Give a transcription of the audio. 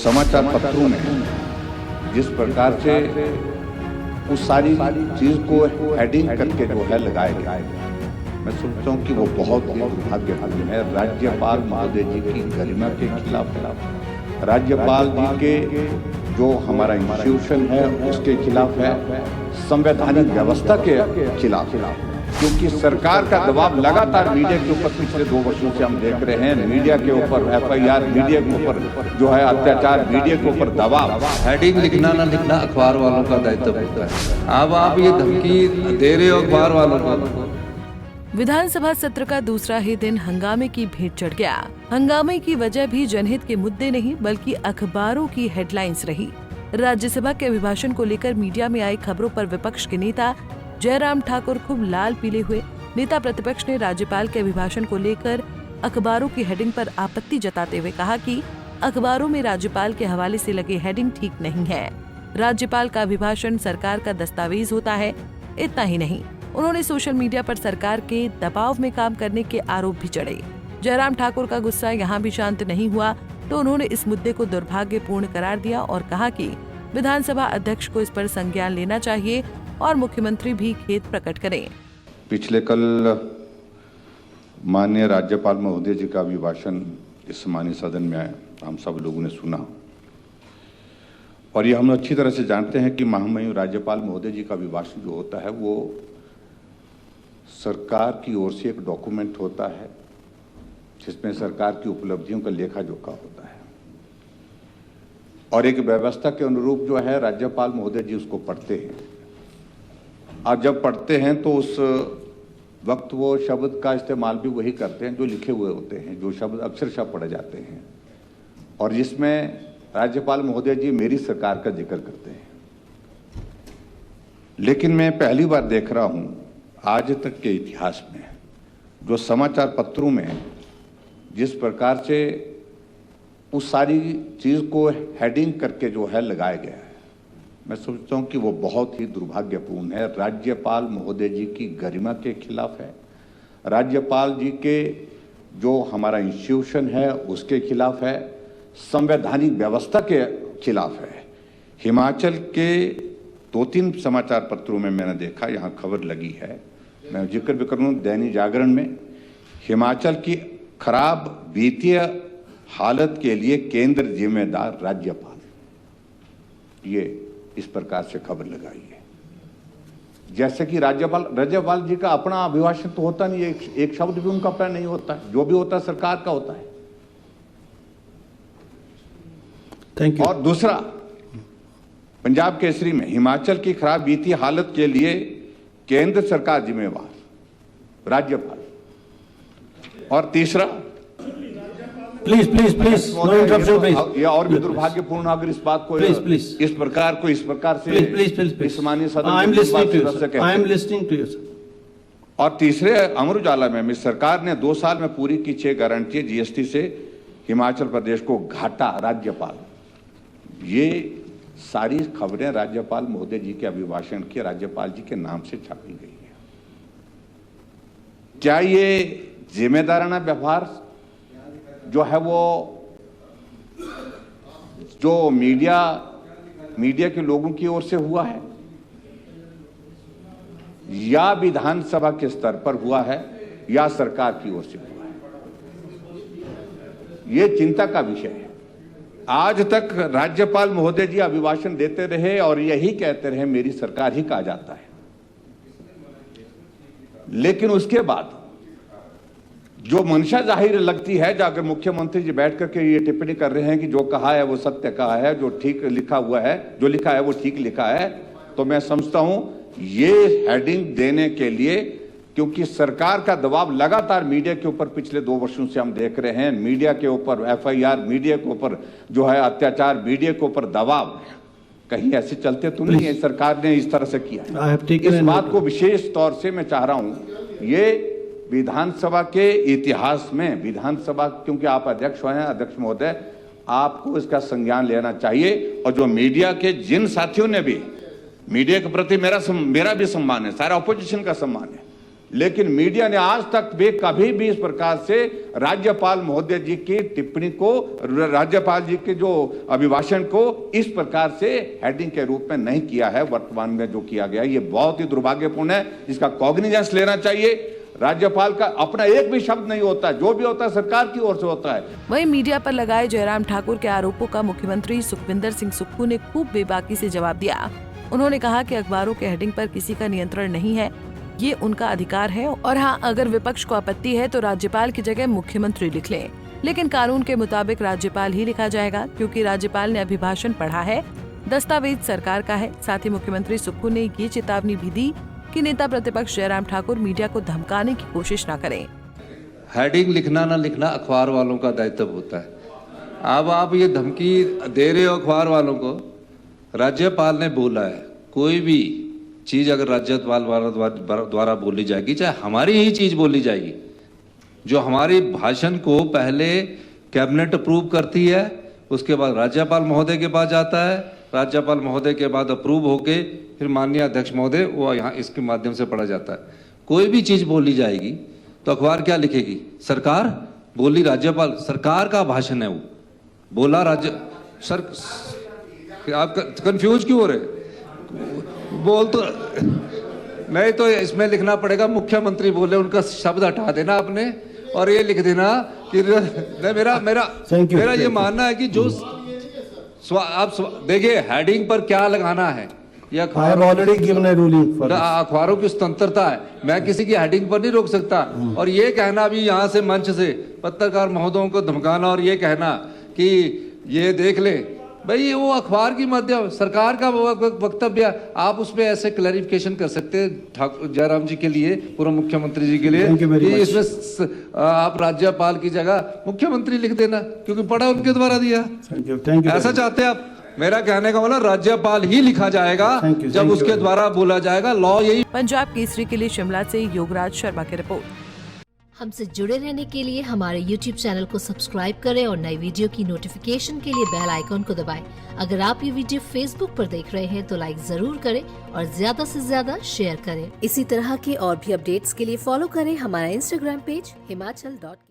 समाचार पत्रों में जिस प्रकार से उस सारी चीज को हेडिंग करके जो है लगाया गया है, मैं सोचता हूँ कि वो बहुत ही दुर्भाग्यपूर्ण है। राज्यपाल महोदय जी की गरिमा के खिलाफ है, राज्यपाल जी के जो हमारा इंस्टीट्यूशन है उसके खिलाफ है, संवैधानिक व्यवस्था के खिलाफ है। क्योंकि सरकार का दबाव लगातार मीडिया के ऊपर पिछले 2 वर्षों से हम देख रहे हैं। मीडिया के ऊपर FIR, मीडिया के ऊपर जो है अत्याचार, मीडिया के ऊपर दबाव। हेडिंग लिखना ना लिखना अखबार वालों का दायित्व होता है। अब आप ये धमकी दे रहे हो अखबार वालों को। विधानसभा सत्र का दूसरा ही दिन हंगामे की भेंट चढ़ गया। हंगामे की वजह भी जनहित के मुद्दे नहीं बल्कि अखबारों की हेडलाइंस रही। राज्यसभा के अभिभाषण को लेकर मीडिया में आई खबरों पर विपक्ष के नेता जयराम ठाकुर खूब लाल पीले हुए। नेता प्रतिपक्ष ने राज्यपाल के अभिभाषण को लेकर अखबारों की हेडिंग पर आपत्ति जताते हुए कहा कि अखबारों में राज्यपाल के हवाले से लगे हेडिंग ठीक नहीं है। राज्यपाल का अभिभाषण सरकार का दस्तावेज होता है। इतना ही नहीं, उन्होंने सोशल मीडिया पर सरकार के दबाव में काम करने के आरोप भी चढ़े। जयराम ठाकुर का गुस्सा यहाँ भी शांत नहीं हुआ तो उन्होंने इस मुद्दे को दुर्भाग्यपूर्ण करार दिया और कहा कि विधानसभा अध्यक्ष को इस पर संज्ञान लेना चाहिए और मुख्यमंत्री भी खेद प्रकट करें। पिछले कल माननीय राज्यपाल महोदय जी का अभिभाषण इस सम्मानित सदन में आया, हम सब लोगों ने सुना और ये हम अच्छी तरह से जानते हैं कि महामहिम राज्यपाल महोदय जी का अभिभाषण जो होता है वो सरकार की ओर से एक डॉक्यूमेंट होता है जिसमें सरकार की उपलब्धियों का लेखा जोखा होता है और एक व्यवस्था के अनुरूप जो है राज्यपाल महोदय जी उसको पढ़ते हैं। और जब पढ़ते हैं तो उस वक्त वो शब्द का इस्तेमाल भी वही करते हैं जो लिखे हुए होते हैं, जो शब्द अक्षरशः पढ़े जाते हैं और जिसमें राज्यपाल महोदय जी मेरी सरकार का जिक्र करते हैं। लेकिन मैं पहली बार देख रहा हूं आज तक के इतिहास में जो समाचार पत्रों में जिस प्रकार से उस सारी चीज को हेडिंग करके जो है लगाया गया है, मैं सोचता हूं कि वो बहुत ही दुर्भाग्यपूर्ण है। राज्यपाल महोदय जी की गरिमा के खिलाफ है, राज्यपाल जी के जो हमारा इंस्टीट्यूशन है उसके खिलाफ है, संवैधानिक व्यवस्था के खिलाफ है। हिमाचल के 2-3 समाचार पत्रों में मैंने देखा, यहाँ खबर लगी है, मैं जिक्र भी करूँ, दैनिक जागरण में हिमाचल की खराब वित्तीय हालत के लिए केंद्र जिम्मेदार राज्यपाल, ये इस प्रकार से खबर लगाई है। जैसे कि राज्यपाल जी का अपना अभिभाषण तो होता नहीं है, एक शब्द भी उनका अपना नहीं होता है, जो भी होता है सरकार का होता है। Thank you. और दूसरा, पंजाब केसरी में हिमाचल की खराब वित्तीय हालत के लिए केंद्र सरकार जिम्मेवार, राज्यपाल। और तीसरा, प्लीज नो इंटरप्शन प्लीज। ये और भी दुर्भाग्यपूर्ण अगर इस बात को प्लीज इस प्रकार से प्लीज इस माननीय सदन I am listening to you. और तीसरे, अमर उजाला में सरकार ने 2 साल में पूरी की 6 गारंटी GST से हिमाचल प्रदेश को घाटा, राज्यपाल। ये सारी खबरें राज्यपाल महोदय जी के अभिभाषण की राज्यपाल जी के नाम से छापी गई है। क्या ये जिम्मेदाराना व्यवहार जो है वो जो मीडिया के लोगों की ओर से हुआ है या विधानसभा के स्तर पर हुआ है या सरकार की ओर से हुआ है, ये चिंता का विषय है। आज तक राज्यपाल महोदय जी अभिभाषण देते रहे और यही कहते रहे मेरी सरकार ही कहा जाता है, लेकिन उसके बाद जो मंशा जाहिर लगती है, अगर मुख्यमंत्री जी बैठ करके ये टिप्पणी कर रहे हैं कि जो कहा है वो सत्य कहा है, जो ठीक लिखा हुआ है, जो लिखा है वो ठीक लिखा है, तो मैं समझता हूं ये हेडिंग देने के लिए, क्योंकि सरकार का दबाव लगातार मीडिया के ऊपर पिछले 2 वर्षों से हम देख रहे हैं। मीडिया के ऊपर FIR, मीडिया के ऊपर जो है अत्याचार, मीडिया के ऊपर दबाव, कहीं ऐसे चलते तो नहीं है सरकार ने इस तरह से किया है। इस बात को विशेष तौर से मैं चाह रहा हूं, ये विधानसभा के इतिहास में, विधानसभा, क्योंकि आप अध्यक्ष हैं, अध्यक्ष महोदय, आपको इसका संज्ञान लेना चाहिए। और जो मीडिया के जिन साथियों ने भी, मीडिया के प्रति मेरा भी सम्मान है, सारा ऑपोजिशन का सम्मान है, लेकिन मीडिया ने आज तक भी कभी भी इस प्रकार से राज्यपाल महोदय जी की टिप्पणी को, राज्यपाल जी के जो अभिभाषण को इस प्रकार से हेडिंग के रूप में नहीं किया है। वर्तमान में जो किया गया ये बहुत ही दुर्भाग्यपूर्ण है, इसका कॉग्निजेंस लेना चाहिए। राज्यपाल का अपना एक भी शब्द नहीं होता, जो भी होता है सरकार की ओर से होता है। वहीं मीडिया पर लगाए जयराम ठाकुर के आरोपों का मुख्यमंत्री सुखविंदर सिंह सुक्खू ने खूब बेबाकी से जवाब दिया। उन्होंने कहा कि अखबारों के हेडिंग पर किसी का नियंत्रण नहीं है, ये उनका अधिकार है, और हाँ, अगर विपक्ष को आपत्ति है तो राज्यपाल की जगह मुख्यमंत्री लिख लें, लेकिन कानून के मुताबिक राज्यपाल ही लिखा जाएगा, क्योंकि राज्यपाल ने अभिभाषण पढ़ा है, दस्तावेज सरकार का है। साथ ही मुख्यमंत्री सुक्खू ने ये चेतावनी भी दी कि नेता प्रतिपक्ष जयराम ठाकुर मीडिया को धमकाने की कोशिश न करें। हेडिंग लिखना ना लिखना अखबार वालों का दायित्व होता है। अब आप ये धमकी दे रहे हो अखबार वालों को। राज्यपाल ने बोला है, कोई भी चीज अगर राज्यपाल द्वारा बोली जाएगी, चाहे हमारी ही चीज बोली जाएगी, जो हमारी भाषण को पहले कैबिनेट अप्रूव करती है, उसके बाद राज्यपाल महोदय के पास जाता है, राज्यपाल महोदय के बाद अप्रूव होके फिर माननीय अध्यक्ष महोदय वो यहाँ इसके माध्यम से पढ़ा जाता है। कोई भी चीज बोली जाएगी तो अखबार क्या लिखेगी? सरकार बोली, राज्यपाल, सरकार का भाषण है वो, बोला राज्य सर। आप कंफ्यूज क्यों हो रहे? बोल तो नहीं, तो इसमें लिखना पड़ेगा मुख्यमंत्री बोले, उनका शब्द हटा देना आपने और ये लिख देना कि मेरा ये मानना है कि जो आप देखिए हेडिंग पर क्या लगाना है, ये अखबारों की स्वतंत्रता है। मैं किसी की हेडिंग पर नहीं रोक सकता। और ये कहना भी यहाँ से मंच से पत्रकार महोदयों को धमकाना और ये कहना कि ये देख ले भाई, ये वो अखबार की माध्यम सरकार का वक्तव्य, आप उसमें ऐसे क्लैरिफिकेशन कर सकते हैं ठाकुर जयराम जी के लिए, पूर्व मुख्यमंत्री जी के लिए, कि इसमें आप राज्यपाल की जगह मुख्यमंत्री लिख देना, क्योंकि पढ़ा उनके द्वारा दिया। ऐसा चाहते हैं आप? मेरा कहने का मतलब राज्यपाल ही लिखा जाएगा जब उसके द्वारा बोला जाएगा। लॉ यही। पंजाब केसरी के लिए शिमला से योगराज शर्मा की रिपोर्ट। हमसे जुड़े रहने के लिए हमारे YouTube चैनल को सब्सक्राइब करें और नई वीडियो की नोटिफिकेशन के लिए बेल आइकॉन को दबाएं। अगर आप ये वीडियो Facebook पर देख रहे हैं तो लाइक जरूर करें और ज्यादा से ज्यादा शेयर करें। इसी तरह के और भी अपडेट्स के लिए फॉलो करें हमारा Instagram पेज himachal.ke।